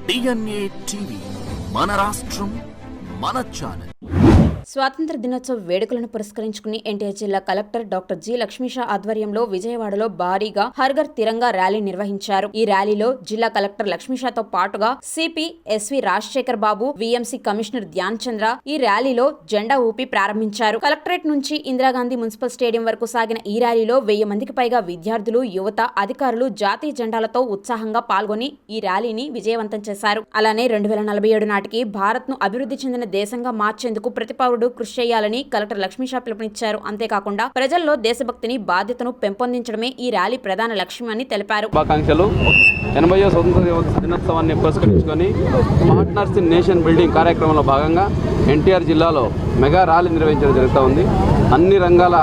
DNA TV మన రాష్ట్రం మన ఛానల్. స్వాతంత్ర దినోత్సవ వేడుకలను పురస్కరించుకుని ఎన్టీఆర్ జిల్లా కలెక్టర్ డాక్టర్ జి లక్ష్మీషా ఆధ్వర్యంలో విజయవాడలో భారీగా హర్ఘర్ తిరంగా ర్యాలీ నిర్వహించారు. ఈ ర్యాలీలో జిల్లా కలెక్టర్ లక్ష్మీషాతో పాటుగా సిపి ఎస్వి రాజశేఖర్ బాబు, విఎంసి కమిషనర్ ధ్యాన్ చంద్ర ఈ ర్యాలీలో జెండా ఊపి ప్రారంభించారు. కలెక్టరేట్ నుంచి ఇందిరాగాంధీ మున్సిపల్ స్టేడియం వరకు సాగిన ఈ ర్యాలీలో 1000 మందికి పైగా విద్యార్థులు, యువత, అధికారులు జాతీయ జెండాలతో ఉత్సాహంగా పాల్గొని ఈ ర్యాలీని విజయవంతం చేశారు. అలానే 2047 నాటికి భారత్ ను అభివృద్ధి చెందిన దేశంగా మార్చేందుకు ప్రతి పౌరుడు కృషి చేయాలని కలెక్టర్ లక్ష్మీషా పిలుపునిచ్చారు. అంతేకాకుండా ప్రజల్లో దేశభక్తిని, బాధ్యతను పెంపొందించడమే ఈ ర్యాలీ ప్రధాన లక్ష్యమని తెలిపారు. 80వ స్వతంత్ర దినోత్సవాన్ని పురస్కరించుకొని పార్ట్నర్స్ ఇన్ నేషన్ బిల్డింగ్ కార్యక్రమంలో భాగంగా ఎన్టీఆర్ జిల్లాలో మెగా ర్యాలీ నిర్వహించడం జరుగుతూ ఉంది. అన్ని రంగాల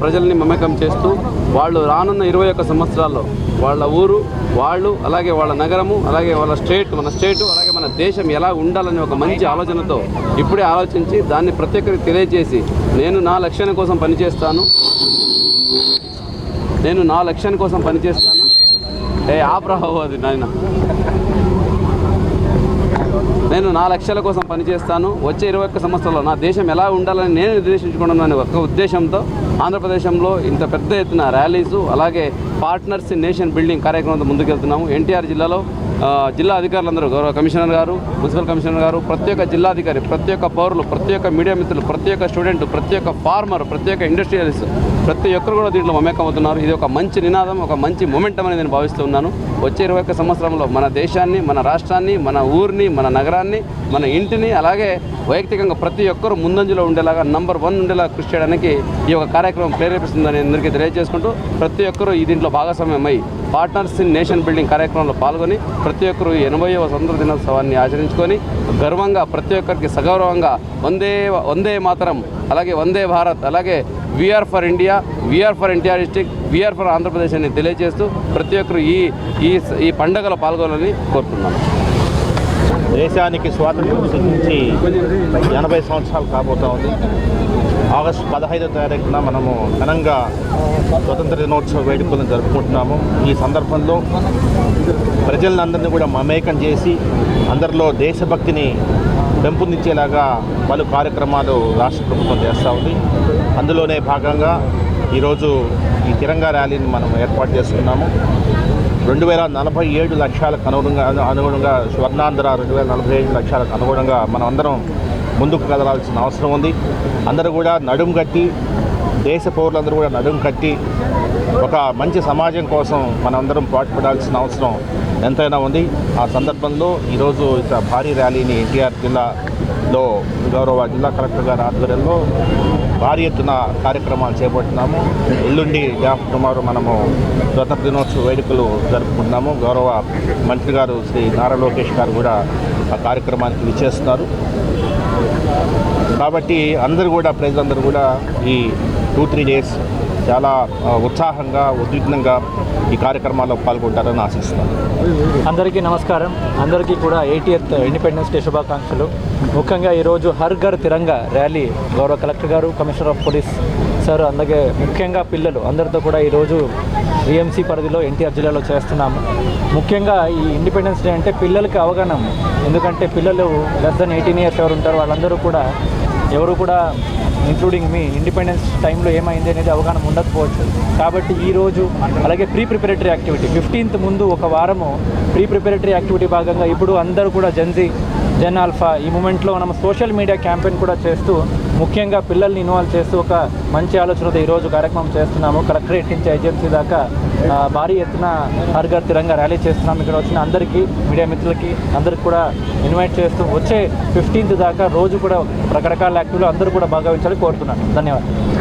ప్రజల్ని మమేకం చేస్తూ వాళ్ళు రానున్న 21 సంవత్సరాల్లో వాళ్ళ ఊరు, వాళ్ళు, అలాగే వాళ్ళ నగరము, అలాగే వాళ్ళ మన స్టేటు, అలాగే మన దేశం ఎలా ఉండాలనే ఒక మంచి ఆలోచనతో ఇప్పుడే ఆలోచించి దాన్ని ప్రతి ఒక్కరికి తెలియజేసి నేను నా లక్ష్యాన్ని కోసం పనిచేస్తాను నేను నా లక్ష్యాల కోసం పనిచేస్తాను. వచ్చే 21 సంవత్సరాల్లో నా దేశం ఎలా ఉండాలని నేను నిర్దేశించుకున్నాను ఒక ఉద్దేశంతో ఆంధ్రప్రదేశ్లో ఇంత పెద్ద ఎత్తున ర్యాలీసు, అలాగే పార్ట్నర్స్ ఇన్ నేషన్ బిల్డింగ్ కార్యక్రమంతో ముందుకెళ్తున్నాము. ఎన్టీఆర్ జిల్లాలో జిల్లా అధికారులందరూ, గౌరవ కమిషనర్ గారు, మున్సిపల్ కమిషనర్ గారు, ప్రతి ఒక్క జిల్లాధికారి, ప్రతి ఒక్క పౌరులు, ప్రతి ఒక్క మీడియా మిత్రులు, ప్రతి ఒక్క స్టూడెంట్, ప్రతి ఒక్క ఫార్మర్, ప్రతి ఒక్క ఇండస్ట్రియలిస్ట్, ప్రతి ఒక్కరు కూడా దీంట్లో మమేకం అవుతున్నారు. ఇది ఒక మంచి నినాదం, ఒక మంచి మొమెంటం అని నేను భావిస్తూ ఉన్నాను. వచ్చే 21 సంవత్సరంలో మన దేశాన్ని, మన రాష్ట్రాన్ని, మన ఊరిని, మన నగరాన్ని, మన ఇంటిని, అలాగే వైయక్తికంగా ప్రతి ఒక్కరూ ముందంజలో ఉండేలాగా నంబర్ 1 ఉండేలా కృషి చేయడానికి ఈ యొక్క కార్యక్రమం ప్రేరేపిస్తుందని అందరికీ తెలియజేసుకుంటూ ప్రతి ఒక్కరూ ఈ దీంట్లో భాగస్వామ్యమై పార్ట్నర్స్ ఇన్ నేషన్ బిల్డింగ్ కార్యక్రమంలో పాల్గొని ప్రతి ఒక్కరూ 80వ స్వతంత్ర దినోత్సవాన్ని ఆచరించుకొని గర్వంగా ప్రతి ఒక్కరికి సగౌరవంగా వందే మాతరం, అలాగే వందే భారత్, అలాగే we are for India, we are for NTR district, we are for Andhra Pradesh అని తెలియజేస్తూ ప్రతి ఒక్కరు ఈ పండుగలో పాల్గొనాలని కోరుతున్నాను. దేశానికి స్వాతంత్రం సిద్ధించి 80 సంవత్సరాలు కాబోతూ ఉంది. ఆగస్టు 15వ తారీఖున మనము ఘనంగా స్వతంత్ర దినోత్సవ వేడుకలను జరుపుకుంటున్నాము. ఈ సందర్భంలో ప్రజలందరినీ కూడా మమేకం చేసి అందరిలో దేశభక్తిని పెంపొందించేలాగా పలు కార్యక్రమాలు రాష్ట్ర ప్రభుత్వం చేస్తూ ఉంది. అందులోనే భాగంగా ఈరోజు ఈ తిరంగా ర్యాలీని మనం ఏర్పాటు చేసుకున్నాము. 2047 లక్ష్యాలకు అనుగుణంగా స్వర్ణాంధ్ర 2047 లక్ష్యాలకు అనుగుణంగా మనం అందరం ముందుకు కదలాల్సిన అవసరం ఉంది. అందరూ కూడా నడుం కట్టి, దేశ పౌరులందరూ కూడా నడుం కట్టి ఒక మంచి సమాజం కోసం మనందరం పాటుపడాల్సిన అవసరం ఎంతైనా ఉంది. ఆ సందర్భంలో ఈరోజు ఇక భారీ ర్యాలీని ఎన్టీఆర్ జిల్లాలో గౌరవ జిల్లా కలెక్టర్ గారి ఆధ్వర్యంలో భారీ ఎత్తున కార్యక్రమాలు చేపడుతున్నాము. ఎల్లుండి టుమారో మనము స్వతంత్ర దినోత్సవ వేడుకలు జరుపుకుంటున్నాము. గౌరవ మంత్రి గారు శ్రీ నారా లోకేష్ గారు కూడా ఆ కార్యక్రమానికి విచ్చేస్తున్నారు. కాబట్టి ప్రజలందరూ కూడా ఈ 2-3 డేస్ చాలా ఉత్సాహంగా, ఉద్విగ్నంగా ఈ కార్యక్రమాల్లో పాల్గొంటారని ఆశిస్తున్నాను. అందరికీ నమస్కారం. అందరికీ కూడా 80th ఇండిపెండెన్స్ డే శుభాకాంక్షలు. ముఖ్యంగా ఈరోజు హర్ ఘర్ తిరంగా ర్యాలీ గౌరవ కలెక్టర్ గారు, కమిషనర్ ఆఫ్ పోలీస్ సార్, అలాగే ముఖ్యంగా పిల్లలు అందరితో కూడా ఈరోజు విఎంసి పరిధిలో ఎన్టీఆర్ జిల్లాలో చేస్తున్నాము. ముఖ్యంగా ఈ ఇండిపెండెన్స్ డే అంటే పిల్లలకి అవగాహన, ఎందుకంటే పిల్లలు లెస్ దెన్ 18 years ఎవరు ఉంటారో వాళ్ళందరూ కూడా ఇంక్లూడింగ్ మీ ఇండిపెండెన్స్ టైంలో ఏమైంది అనేది అవగాహన ఉండకపోవచ్చు. కాబట్టి ఈరోజు అలాగే ప్రిపరేటరీ యాక్టివిటీ 15th ముందు ఒక వారము ప్రిపరేటరీ యాక్టివిటీ భాగంగా ఇప్పుడు అందరూ కూడా జెన్ ఆల్ఫా ఈ మూమెంట్లో మనం సోషల్ మీడియా క్యాంపెయిన్ కూడా చేస్తూ ముఖ్యంగా పిల్లల్ని ఇన్వాల్వ్ చేస్తూ ఒక మంచి ఆలోచనతో ఈరోజు కార్యక్రమం చేస్తున్నాము. కలెక్టరేట్ నుంచి ఏజెన్సీ దాకా భారీ ఎత్తున హర్ ఘర్ తిరంగా ర్యాలీ చేస్తున్నాము. ఇక్కడ వచ్చిన అందరికీ, మీడియా మిత్రులకి అందరికి కూడా ఇన్వైట్ చేస్తూ వచ్చే 15th దాకా రోజు కూడా రకరకాల యాక్టివిటీలో అందరూ కూడా భాగవహించాలని కోరుతున్నాను. ధన్యవాదాలు.